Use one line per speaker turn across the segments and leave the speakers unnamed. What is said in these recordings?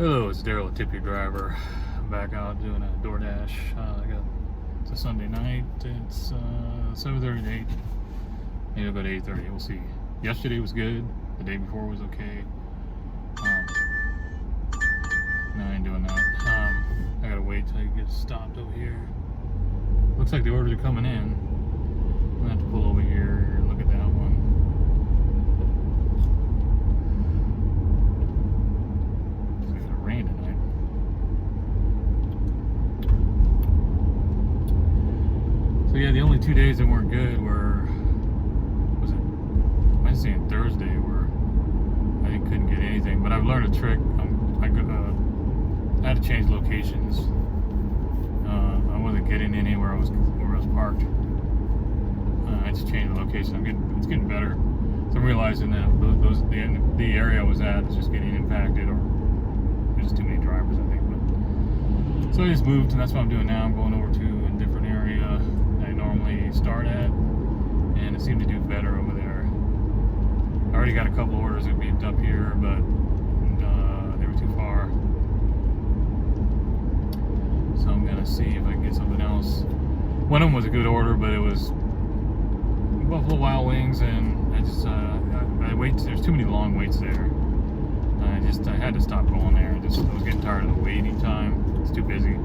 Hello, it's Daryl, Doordash Driver. I'm back out doing a Doordash. It's a Sunday night. It's 7:30 to 8. Maybe I'll go to 8:30. We'll see. Yesterday was good. The day before was okay. No, I ain't doing that. I gotta wait till it gets stopped over here. Looks like the orders are coming in. I'm gonna have to pull over here and look at that one. Rain tonight. So yeah, the only 2 days that weren't good were, was it Wednesday and Thursday, where I couldn't get anything. But I've learned a trick. I had to change locations. I wasn't getting anywhere where I was parked. I had to change the location. It's getting better. So I'm realizing that the area I was at is just getting impacted, or there's too many drivers, I think. But so I just moved, and that's what I'm doing now. I'm going over to a different area I normally start at, and it seemed to do better over there. I already got a couple orders that beeped up here, but they were too far. So I'm gonna see if I can get something else. One of them was a good order, but it was Buffalo Wild Wings, and I wait. There's too many long waits there. I had to stop going there. I was getting tired of the waiting time. It's too busy.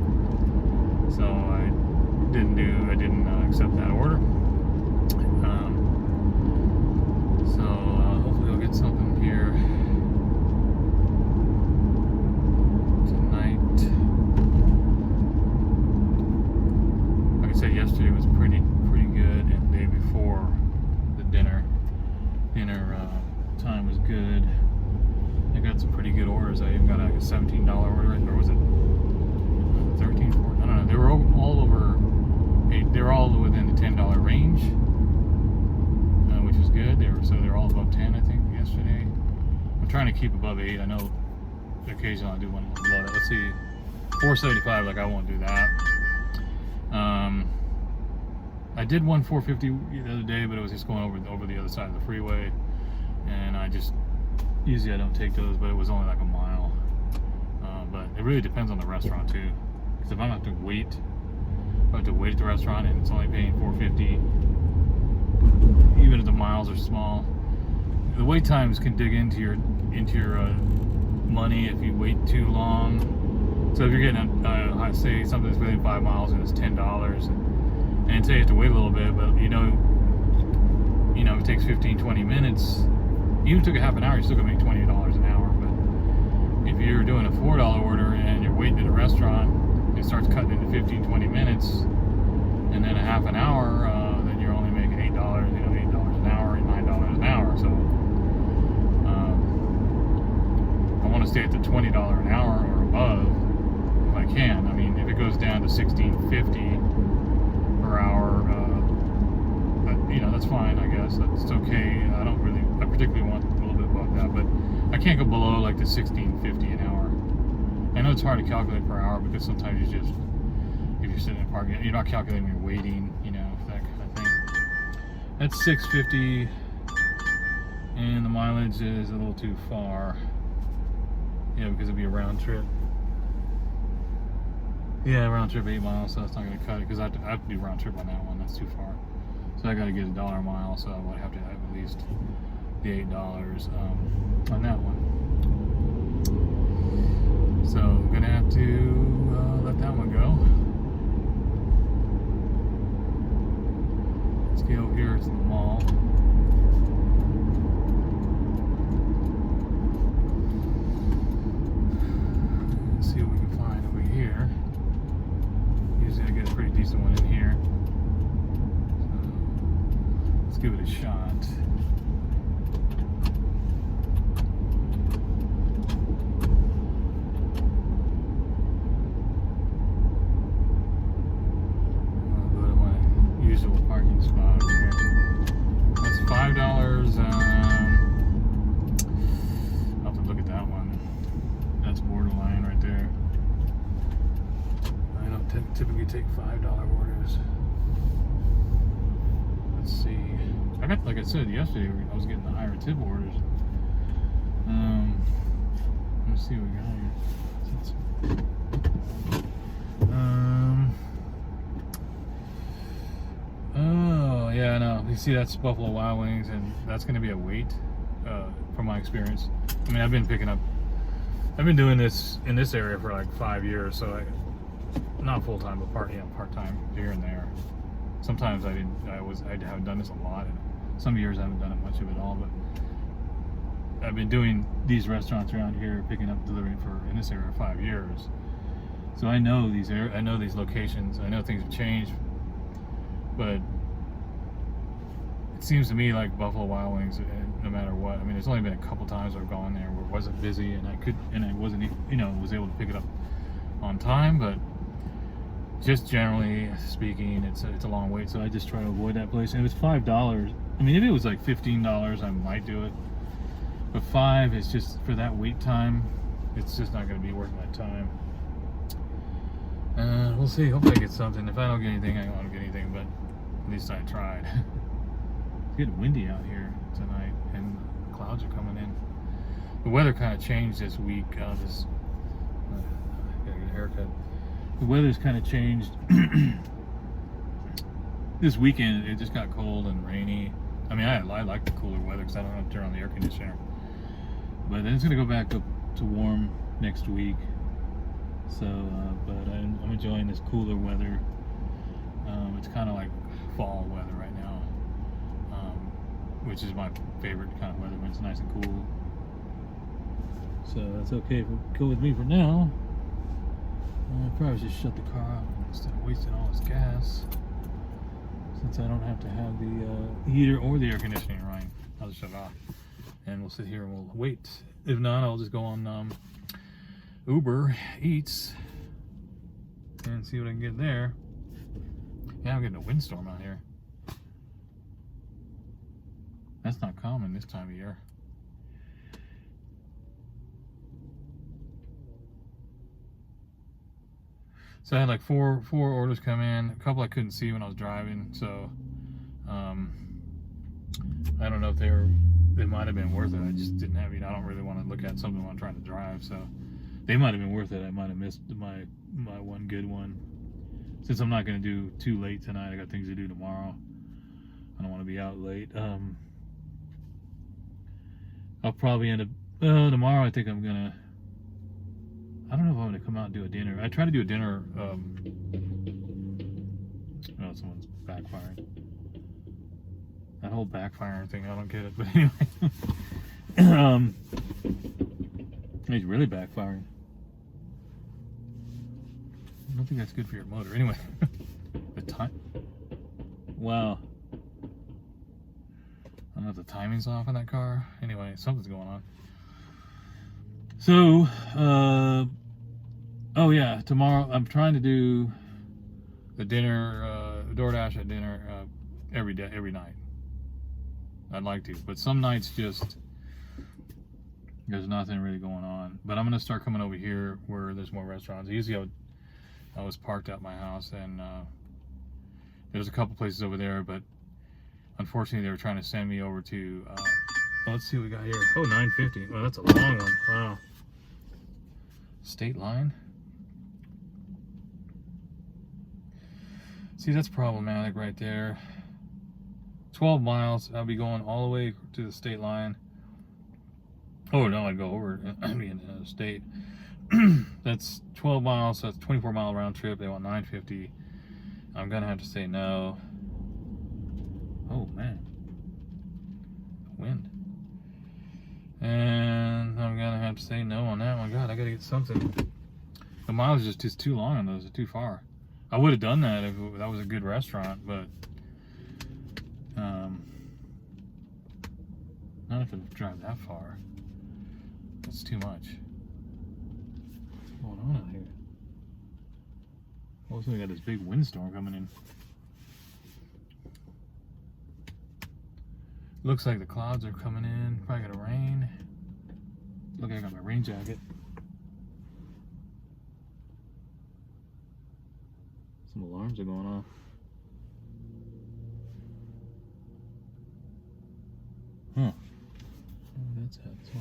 So I didn't accept that order. Hopefully I'll get something here tonight. Like I said, yesterday was pretty good, and the day before, the dinner time was good. I got some pretty good orders. I even got a $17 order, or was it 13, 14? I don't know. They were all over. They were all within the $10 range, which was good. They were all above 10, I think, yesterday. I'm trying to keep above 8. I know occasionally I do one below that. Let's see, 475. Like, I won't do that. I did one 450 the other day, but it was just going over the other side of the freeway, and usually I don't take those, but it was only like a mile. But it really depends on the restaurant too. Because if I have to wait at the restaurant and it's only paying $4.50, even if the miles are small, the wait times can dig into your money if you wait too long. So if you're getting say something that's within 5 miles and it's $10, and say you have to wait a little bit, but you know if it takes 15-20 minutes. Even if it took a half an hour, you're still gonna make $20 an hour. But if you're doing a $4 order and you're waiting at a restaurant, it starts cutting into 15-20 minutes, and then a half an hour, then you're only making $8, $8 an hour and $9 an hour. So I want to stay at the $20 an hour or above if I can. I mean, if it goes down to $16.50 per hour, that's fine, I guess. That's okay. I particularly want a little bit above that, but I can't go below like the $16.50 an hour. I know it's hard to calculate per hour because sometimes if you're sitting in parking, you're not calculating when you're waiting, that kind of thing. That's $6.50, and the mileage is a little too far. Yeah, because it'd be a round trip. Yeah, round trip 8 miles, so that's not going to cut it, because I have to do round trip on that one. That's too far. So I got to get $1 a mile, so I would have to have at least the $8 on that one. So I'm gonna have to let that one go. Let's get over here to the mall. Let's see what we can find over here. Usually I get a pretty decent one in here. Let's give it a shot. I'll go to my usual parking spot here. That's $5. I'll have to look at that one. That's borderline right there. I don't typically take $5 orders. Let's see. Like I said yesterday, I was getting the higher tip orders. Let's Let's see what we got here. Oh yeah, I know. You see, that's Buffalo Wild Wings, and that's going to be a wait, from my experience. I mean, I've been doing this in this area for like 5 years, so not full time, but part time here and there. Sometimes I haven't done this a lot, and some years I haven't done it much of it all. But I've been doing these restaurants around here, picking up, delivering in this area 5 years. So I know these locations. I know things have changed, but it seems to me like Buffalo Wild Wings, no matter what. I mean, there's only been a couple times I've gone there where it wasn't busy, and I wasn't, was able to pick it up on time. But just generally speaking, it's a long wait, so I just try to avoid that place. And if it's $5, I mean, if it was like $15, I might do it. But $5 is just, for that wait time, it's just not going to be worth my time. We'll see. Hope I get something. If I don't get anything, I don't get anything, but at least I tried. It's getting windy out here tonight, and the clouds are coming in. The weather kind of changed this week. I gotta get a haircut. The weather's kind of changed. This weekend, it just got cold and rainy. I mean, I like the cooler weather because I don't have to turn on the air conditioner. But then it's going to go back up to warm next week. So, but I'm enjoying this cooler weather. It's kind of like fall weather right now, which is my favorite kind of weather when it's nice and cool. So that's okay cool with me for now. I probably should shut the car off instead of wasting all this gas, since I don't have to have the heater or the air conditioning running. I'll just shut it off, and we'll sit here and we'll wait. If not, I'll just go on Uber Eats and see what I can get there. Yeah, I'm getting a windstorm out here. That's not common this time of year. So I had like four orders come in. A couple I couldn't see when I was driving, so I don't know if they might have been worth it. I just didn't have, I don't really want to look at something when I'm trying to drive, so they might have been worth it. I might have missed my one good one. Since I'm not going to do too late tonight, I got things to do tomorrow. I don't want to be out late. I'll probably end up tomorrow. I think I'm gonna. I don't know if I'm gonna come out and do a dinner. I try to do a dinner. Oh, someone's backfiring. That whole backfiring thing, I don't get it. But anyway, he's really backfiring. I don't think that's good for your motor. Anyway, the time. Wow. I don't know if the timing's off on that car. Anyway, something's going on. So, oh yeah, tomorrow I'm trying to do the dinner, DoorDash at dinner every night. I'd like to, but some nights just there's nothing really going on. But I'm gonna start coming over here where there's more restaurants. Usually I was parked at my house, and there's a couple places over there, but unfortunately they were trying to send me over to let's see what we got here. Oh, 950. Well, that's a long one. Wow. State line. See, that's problematic right there. 12 miles. I'll be going all the way to the state line. Oh no, I'd go over. I'd be in another state. That's 12 miles, so that's 24-mile round trip. They want 950. I'm gonna have to say no. Oh man, wind. And I'm gonna have to say no on that one. God, I gotta get something. The mileage is just too long on those. They're too far. I would have done that if that was a good restaurant, but not if I drive that far. That's too much. What's going on out here? Also, we got this big windstorm coming in. Looks like the clouds are coming in. Probably gonna rain. Look, I got my rain jacket. Some alarms are going off. Huh. Oh, that's that. So.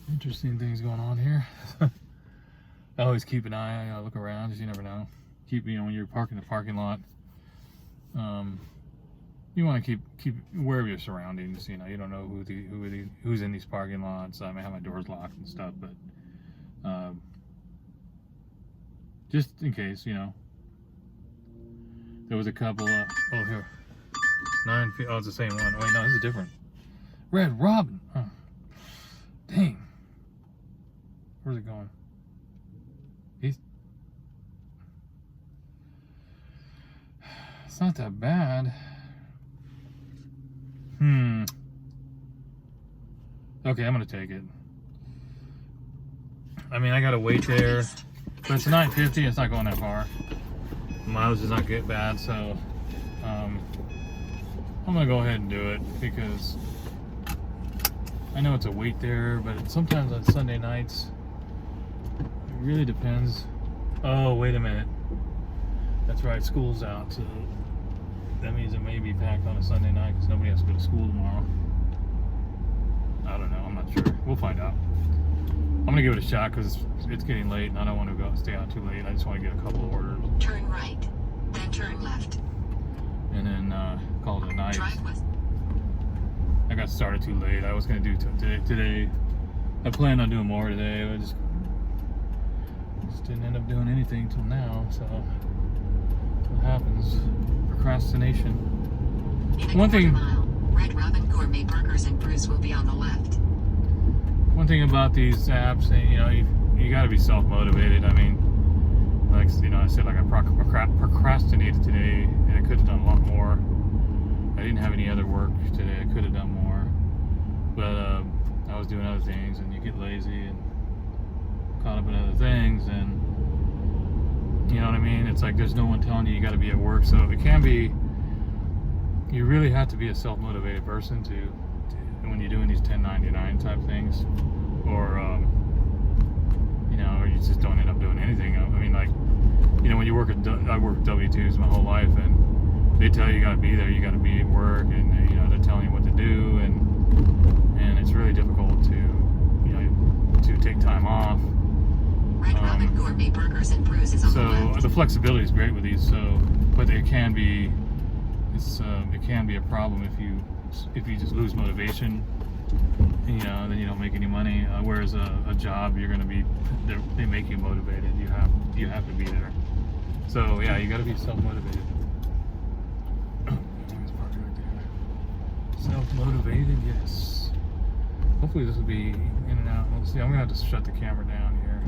Interesting things going on here. I always keep an eye. I look around because you never know. Keep, you know, when you're parking the parking lot, you want to keep aware of your surroundings. You know, you don't know who's in these parking lots. I may have my doors locked and stuff, but just in case, you know. There was a couple. Oh, here, 9 feet. Oh, it's the same one. Wait, no, this is different. Red Robin. Oh, dang. Where's it going? It's not that bad. Okay, I'm gonna take it. I mean, I gotta wait there, but it's 950. It's not going that far. Mileage does not get bad, so I'm gonna go ahead and do it because I know it's a wait there, but sometimes on Sunday nights, it really depends. Oh, wait a minute. That's right, school's out, so that means it may be packed on a Sunday night because nobody has to go to school tomorrow. I don't know, I'm not sure. We'll find out. I'm gonna give it a shot because it's getting late and I don't want to stay out too late. I just want to get a couple of orders.
Turn right, then turn left.
And then call it a night. I got started too late. I was gonna do today. I planned on doing more today. I just didn't end up doing anything till now. So what happens? Procrastination. One thing.
Red Robin Gourmet Burgers and Brews will be on the left.
One thing about these apps, you know, you got to be self-motivated. I mean, like, you know, I said, like, I procrastinated today, and I could have done a lot more. I didn't have any other work today. I could have done more, but I was doing other things, and you get lazy and caught up in other things, and you know what I mean? It's like there's no one telling you got to be at work, so it can be. You really have to be a self-motivated person to when you're doing these 1099 type things, or you know, or you just don't end up doing anything. I mean, like, you know, when you work I worked W-2s my whole life, and they tell you got to be there, you got to be at work, and you know, they're telling you what to do, and it's really difficult to, you know, to take time off.
Red Robin Gourmet Burgers and Brews is on the left.
The flexibility is great with these, so, but it can be a problem if you just lose motivation, you know, then you don't make any money. Whereas a job, you're gonna be, they make you motivated. You have to be there. So yeah, you got to be self-motivated. Self-motivated, yes. Hopefully this will be in and out. Let's see. I'm gonna have to shut the camera down here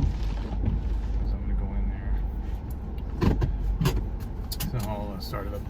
because I'm gonna go in there. So I'll start it up.